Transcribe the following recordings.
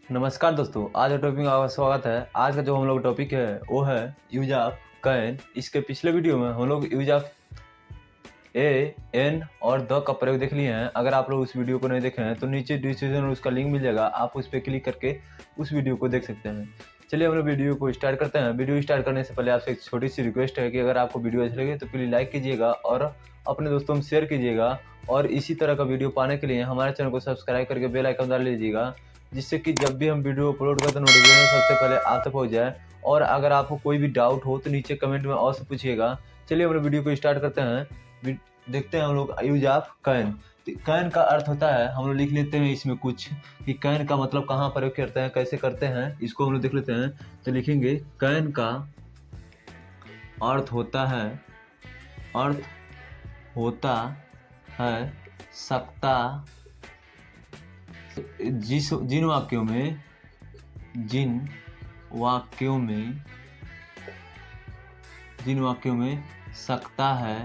नमस्कार दोस्तों, आज का टॉपिक में आपका स्वागत है। आज का जो हम लोग टॉपिक है वो है यूज ऑफ कैन। इसके पिछले वीडियो में हम लोग यूज ऑफ ए, एन और द का प्रयोग देख लिए हैं। अगर आप लोग उस वीडियो को नहीं देखे हैं तो नीचे डिस्क्रिप्शन में उसका लिंक मिल जाएगा, आप उस पर क्लिक करके उस वीडियो को देख सकते हैं। चलिए हम लोग वीडियो को स्टार्ट करते हैं। वीडियो स्टार्ट करने से पहले आपसे एक छोटी सी रिक्वेस्ट है कि अगर आपको वीडियो अच्छी लगे तो प्लीज़ लाइक कीजिएगा और अपने दोस्तों में शेयर कीजिएगा। और इसी तरह का वीडियो पाने के लिए हमारे चैनल को सब्सक्राइब करके बेल आइकन डाल लीजिएगा, जिससे कि जब भी हम वीडियो अपलोड करते हैं नोटिफिकेशन सबसे पहले आप तक पहुँच जाए। और अगर आपको कोई भी डाउट हो तो नीचे कमेंट में अवश्य पूछिएगा। चलिए हम लोग वीडियो को स्टार्ट करते हैं। देखते हैं हम लोग यूज ऑफ कैन। कैन का अर्थ होता है, हम लोग लिख लेते हैं इसमें कुछ कि कैन का मतलब कहाँ प्रयोग करते हैं, कैसे करते हैं, इसको हम लोग देख लेते हैं। तो लिखेंगे कैन का अर्थ होता है सकता। जिन वाक्यों में सकता है,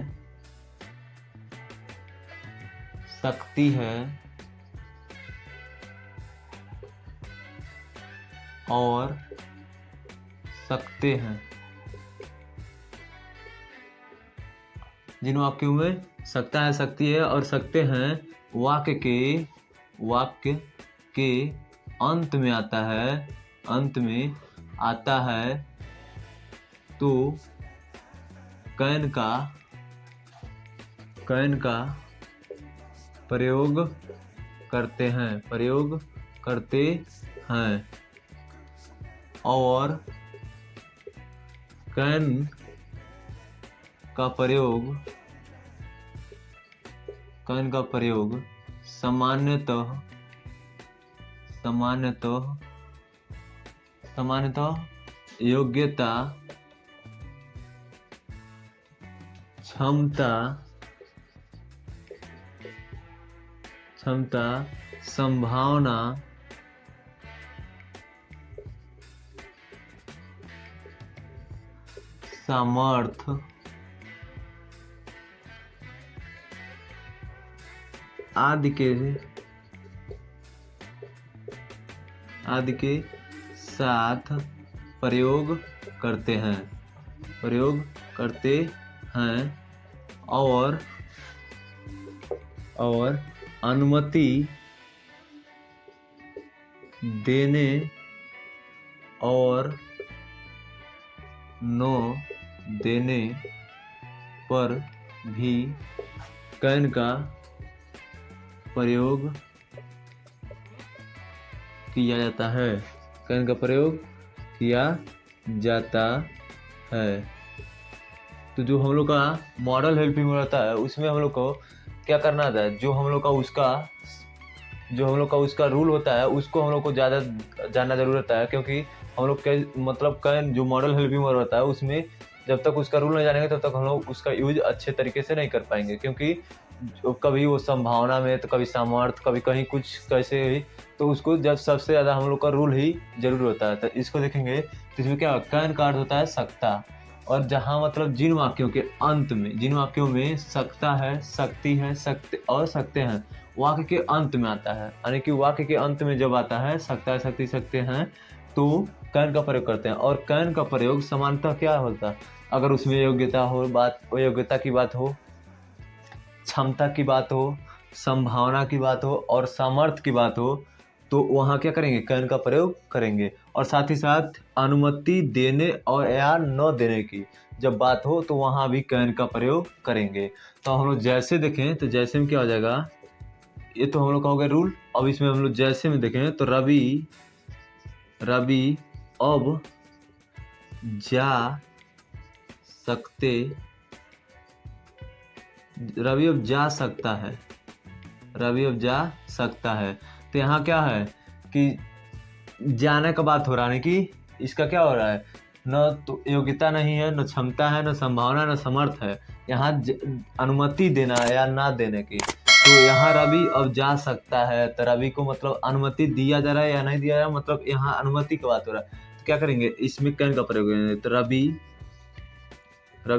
सकती है और सकते हैं। जिन वाक्यों में सकता है, सकती है और सकते हैं, वाक्य के अंत में आता है तो कैन का प्रयोग करते हैं और कैन का प्रयोग सामान्यतः योग्यता, क्षमता, संभावना, सामर्थ्य आदि के साथ प्रयोग करते हैं और अनुमति देने और न देने पर भी कैन का प्रयोग किया जाता है। तो जो हम लोग का मॉडल हेल्पिंग रहता है उसमें हम लोग को क्या करना था, जो हम लोग का उसका रूल होता है उसको हम लोग को ज़्यादा जानना जरूरत है, क्योंकि हम लोग के मतलब कैन जो मॉडल हेल्पिंग वर्ब होता है उसमें जब तक उसका रूल नहीं जानेंगे तब तक हम लोग उसका यूज अच्छे तरीके से नहीं कर पाएंगे, क्योंकि कभी वो संभावना में तो कभी सामर्थ्य, कभी कहीं कुछ कैसे ही, तो उसको जब सबसे ज़्यादा हम लोग का रूल ही जरूर होता है। तो इसको देखेंगे तो इसमें क्या कैन का अर्थ होता है सकता। और जहाँ मतलब जिन वाक्यों में सकता है, सकती है, सकते और सकते हैं, वाक्य के अंत में आता है, यानी कि वाक्य के अंत में जब आता है सकता है, सकती, सकते हैं, तो कैन का प्रयोग करते हैं। और कैन का प्रयोग समानतः क्या होता है, अगर उसमें योग्यता की बात हो, क्षमता की बात हो, संभावना की बात हो और सामर्थ्य की बात हो, तो वहाँ क्या करेंगे, कैन का प्रयोग करेंगे। और साथ ही साथ अनुमति देने और या न देने की जब बात हो तो वहाँ भी कैन का प्रयोग करेंगे। तो हम लोग जैसे देखें तो जैसे में क्या हो जाएगा, ये तो हम लोग का हो गया रूल। अब इसमें हम लोग जैसे में देखें तो रवि अब जा सकता है। तो यहाँ क्या है कि जाने का बात हो रहा है कि इसका क्या हो रहा है, न तो योग्यता नहीं है, न क्षमता है, न संभावना, न समर्थ है, यहाँ अनुमति देना है या ना देने की। तो यहाँ रवि अब जा सकता है, तो रवि को मतलब अनुमति दिया जा रहा है या नहीं दिया जा रहा है, मतलब यहाँ अनुमति की बात हो रहा है। तो क्या करेंगे, इसमें कैन का प्रयोग करेंगे। तो रवि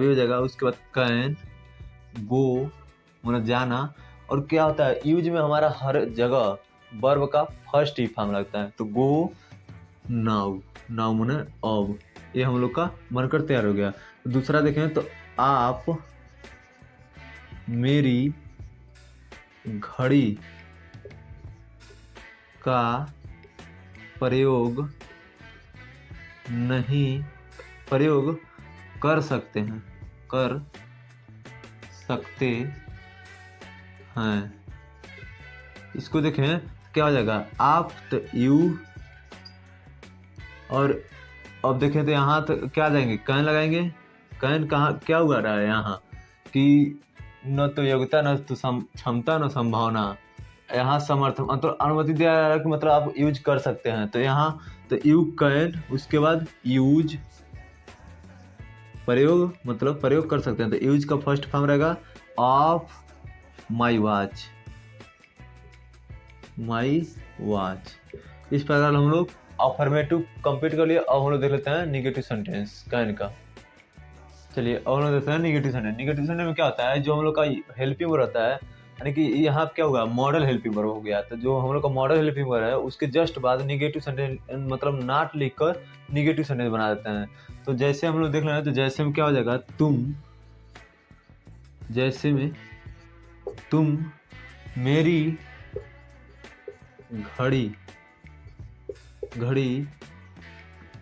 हो जाएगा, उसके बाद कैन गो मतलब जाना। और क्या होता है, यूज में हमारा हर जगह वर्ब का फर्स्ट ही फॉर्म लगता है। तो गो नाउ, नाउ माने अब, ये हम लोग का बनकर तैयार हो गया। दूसरा देखें तो आप मेरी घड़ी का प्रयोग नहीं प्रयोग कर सकते हैं, कर सकते हैं। इसको देखें क्या हो जाएगा, आप तो यू, और अब देखें तो यहाँ तो क्या जाएंगे, कैन लगाएंगे। कैन कहाँ क्या हुआ रहा है यहाँ कि न तो योग्यता, न तो क्षमता, न संभावना, यहाँ समर्थ मतलब अनुमति दिया जा रहा है कि मतलब आप यूज कर सकते हैं। तो यहाँ तो यू कैन, उसके बाद यूज, प्रयोग मतलब प्रयोग कर सकते हैं। तो यूज का फर्स्ट फॉर्म रहेगा of my watch, my watch. इस प्रकार हम लोग अफर्मेटिव कंप्लीट कर लिए। अब हम लोग देख लेते हैं निगेटिव सेंटेंस कैन का। चलिए अब हम लोग देखते हैं निगेटिव सेंटेंस। निगेटिव सेंटेंस में क्या होता है, जो हम लोग का हेल्पिंग वर्ब रहता है, यानी कि यहाँ क्या हुआ, मॉडल हेल्पिंग वर्ब हो गया। तो जो हम लोग का मॉडल हेल्पिंग वर्ब है उसके जस्ट बाद निगेटिव सेंटेंस मतलब नॉट लिखकर निगेटिव सेंटेंस बना देते हैं। तो जैसे हम लोग देख रहे हैं, तो जैसे में क्या हो जाएगा, तुम, जैसे में तुम मेरी घड़ी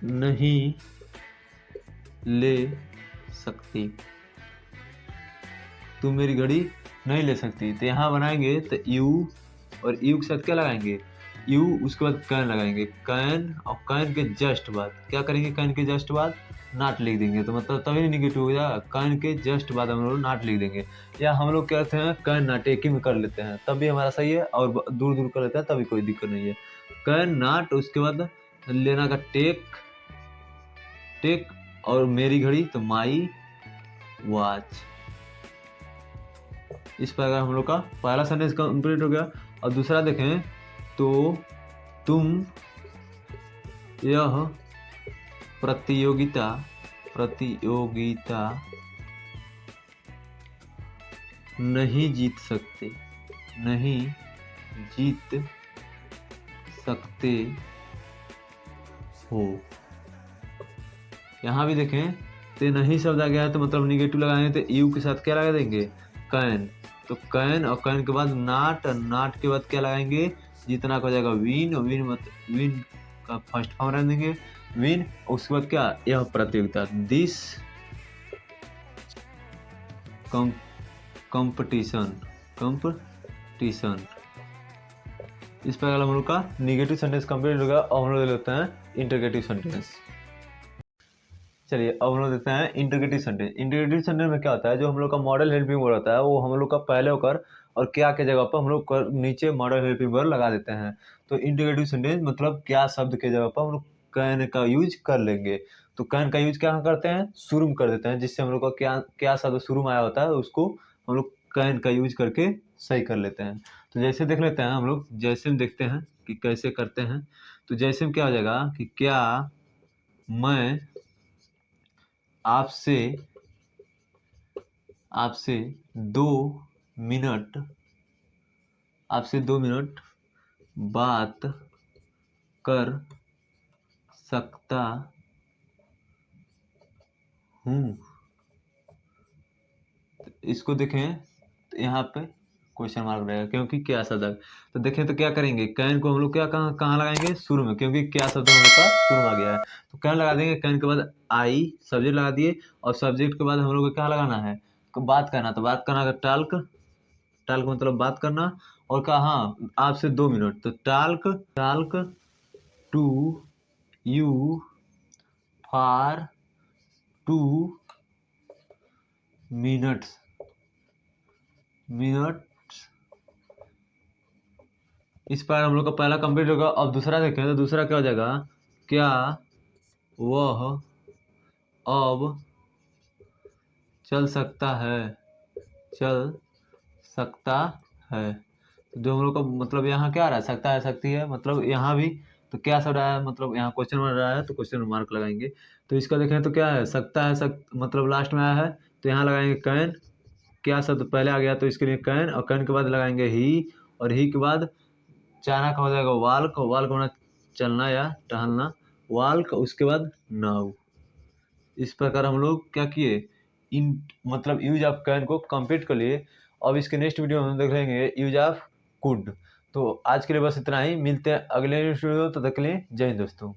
नहीं ले सकती, तुम मेरी घड़ी नहीं ले सकती। तो यहाँ बनाएंगे तो यू, और यू के साथ क्या लगाएंगे, यू, उसके बाद कैन लगाएंगे। कैन, और कैन के जस्ट बाद क्या करेंगे, कैन के जस्ट बाद नॉट लिख देंगे। तो मतलब तभी निगेटिव हो जाएगा, कैन के जस्ट बाद हम लोग नॉट लिख देंगे। या हम लोग क्या करते हैं, कैन नॉट एक ही में कर लेते हैं तब भी हमारा सही है, और दूर दूर कर लेते हैं तभी कोई दिक्कत नहीं है। कैन नॉट, उसके बाद लेना का टेक, टेक, और मेरी घड़ी तो माई वॉच। इस प्रकार हम लोग का पहला सेंटेंस कंप्लीट हो गया। और दूसरा देखें तो तुम यह प्रतियोगिता नहीं जीत सकते हो। यहाँ भी देखें तो नहीं शब्द आ गया है, तो मतलब निगेटिव लगाएंगे तो यू के साथ क्या लगा देंगे, कैन। तो कैन, और कैन के बाद नॉट, नॉट के बाद क्या लगाएंगे, जितना हो जाएगा विन, और विन मतलब विन का फर्स्ट फॉर्म रख देंगे विन। उसके बाद क्या, यह प्रतियोगिता, दिस कंपटीशन। इस प्रकार हम लोग का निगेटिव सेंटेंस कंप्लीट होगा। और हम लोग लेते हैं इंटरगेटिव सेंटेंस। चलिए अब हम लोग देखते हैं इंटरगेटिव सेंटेंस। इंटरगेटिव सेंटेंस में क्या होता है, जो हम लोग का मॉडल हेल्पिंग वर्ब होता है वो हम लोग का पहले होकर और क्या के जगह पर हम लोग नीचे मॉडल हेल्पिंग वर्ब लगा देते हैं। तो इंटरगेटिव सेंटेंस मतलब क्या शब्द के जगह पर हम लोग कैन का यूज कर लेंगे। तो कैन का यूज क्या करते हैं, शुरू में कर देते हैं, जिससे हम लोग का क्या शब्द शुरू में आया होता है उसको हम लोग कैन का यूज करके सही कर लेते हैं। तो जैसे देख लेते हैं हम लोग, जैसे में देखते हैं कि कैसे करते हैं। तो जैसे में क्या हो जाएगा कि क्या मैं आपसे 2 मिनट बात कर सकता हूँ। इसको देखें तो यहाँ पे क्वेश्चन मार्क रहेगा क्योंकि क्या शब्द है। तो देखें तो क्या करेंगे, कैन को हम लोग क्या कहाँ लगाएंगे, शुरू में, क्योंकि क्या शब्द हम लोग का शुरू में आ गया है। तो कैन लगा देंगे, कैन के बाद आई सब्जेक्ट लगा दिए, और सब्जेक्ट के बाद हम लोग को क्या लगाना है, बात करना। तो बात करना का टाल्क, टाल्क मतलब बात करना, और कहा हाँ आपसे 2 मिनट, तो talk to you for 2 minutes. इस पर हम लोग का पहला कंप्लीट होगा। अब दूसरा देखें तो दूसरा क्या हो जाएगा, क्या वह अब चल सकता है। जो हम लोग का मतलब यहाँ क्या आ रहा है, सकता है, सकती है, मतलब यहाँ भी तो क्या सब रहा है, मतलब यहाँ क्वेश्चन बन रहा है तो क्वेश्चन मार्क लगाएंगे। तो इसका देखें तो क्या है, सकता है, मतलब लास्ट में आया है तो यहाँ लगाएंगे कैन। क्या शब्द पहले आ गया तो इसके लिए कैन, और कैन के बाद लगाएंगे ही, और ही के बाद चाना का हो जाएगा वाल्क, वाल्क होना चलना या टहलना, वाल्क, उसके बाद नाउ। इस प्रकार हम लोग क्या किए, इन मतलब यूज ऑफ कैन को कंप्लीट कर लिए। अब इसके नेक्स्ट वीडियो में हम देखेंगे यूज ऑफ कुड। तो आज के लिए बस इतना ही, मिलते हैं अगले वीडियो, तो तक के लिए जय हिंद दोस्तों।